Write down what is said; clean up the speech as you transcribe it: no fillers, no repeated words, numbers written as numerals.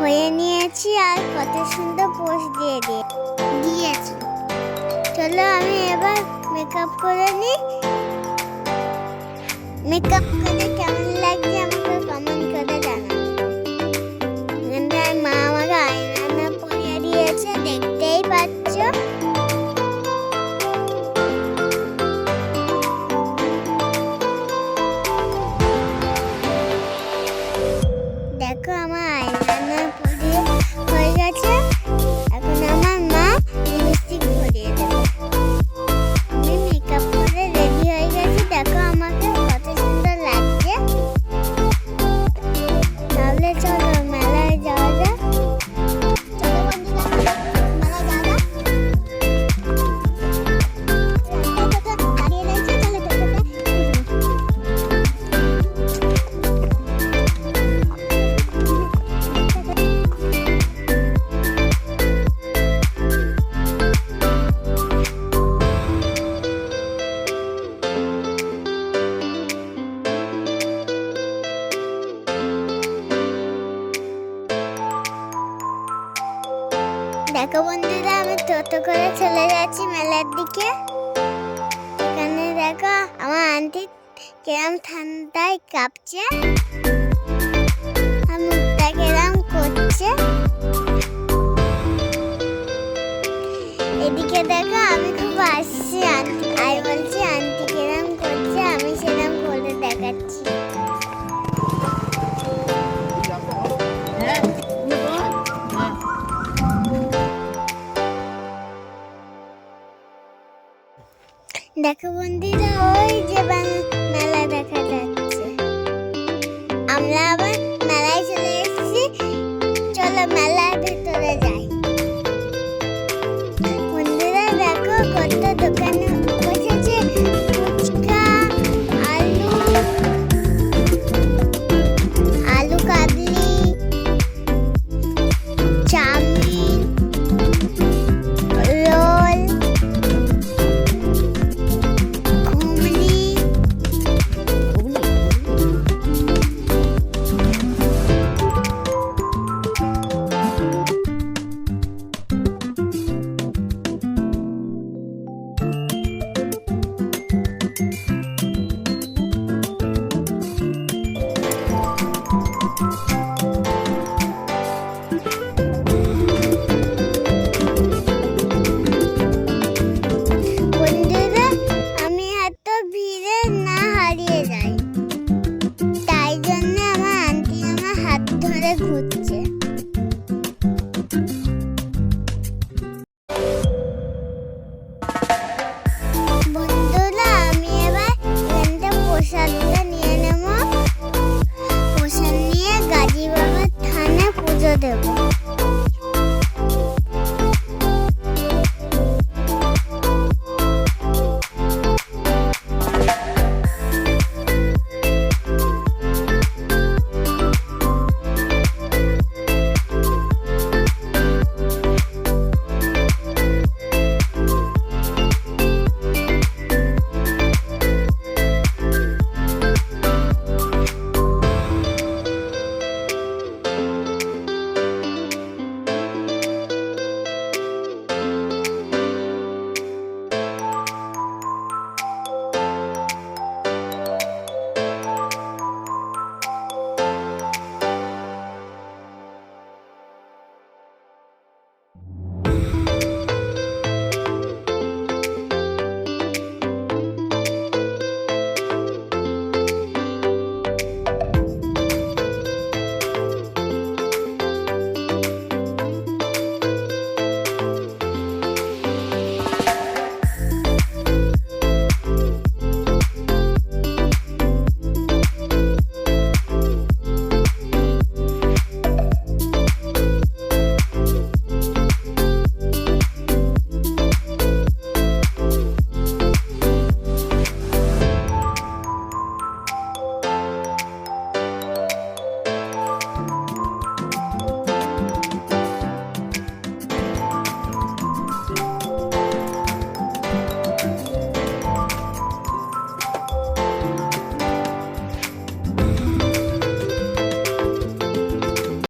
হয়ে নিয়েছি আর কত সুন্দর পোজ দিয়েছি। চলো আমি এবার মেকআপ করে নিই। মেকআপ করে কেমন লাগছে আমাকে কমেন্ট করে জানাবে। মা আমাকে আয়না পরিয়ে দিয়েছে, দেখতেই পাচ্ছ। দেখো আমার আয়না পরিয়ে হয়ে গেছে। এখন আমার মা লিপস্টিক পরিয়ে দেবে। আমি মেকআপ করে রেডি হয়ে গেছি। দেখো আমাকে কত সুন্দর লাগছে। তাহলে চলো মেলায় যাওয়া যাক। চলো বন্ধুরা মেলায় যাওয়া যাক। দাঁড়িয়ে রয়েছে, চলো দেখো বন্ধুরা আমি টোটো করে চলে যাচ্ছি মেলার দিকে। এখানে দেখো আমার আন্টি কিরম ঠান্ডায় কাঁপছে আর মুখটা কিরম করছে। এদিকে দেখো আমি খুব আসছি, আন্টি আই বলছি, আন্টি কিরম করছে আমি সেরম করে দেখাচ্ছি। দেখো বন্ধুরা ওই যে মেলা দেখা যাচ্ছে। আমরা আবার মেলায় চলে এসেছি। চলো মেলার ভিতরে যাই। বন্ধুরা দেখো কত দোকানে বসেছে, ফুচকা, আলু কাবলি, চাউমিন, রোল, ঘুরছে। বন্ধুরা আমি এবার এখানটা প্রসাদটা নিয়ে নেব। প্রসাদ নিয়ে গাজী বাবার থানে পুজো দেবো।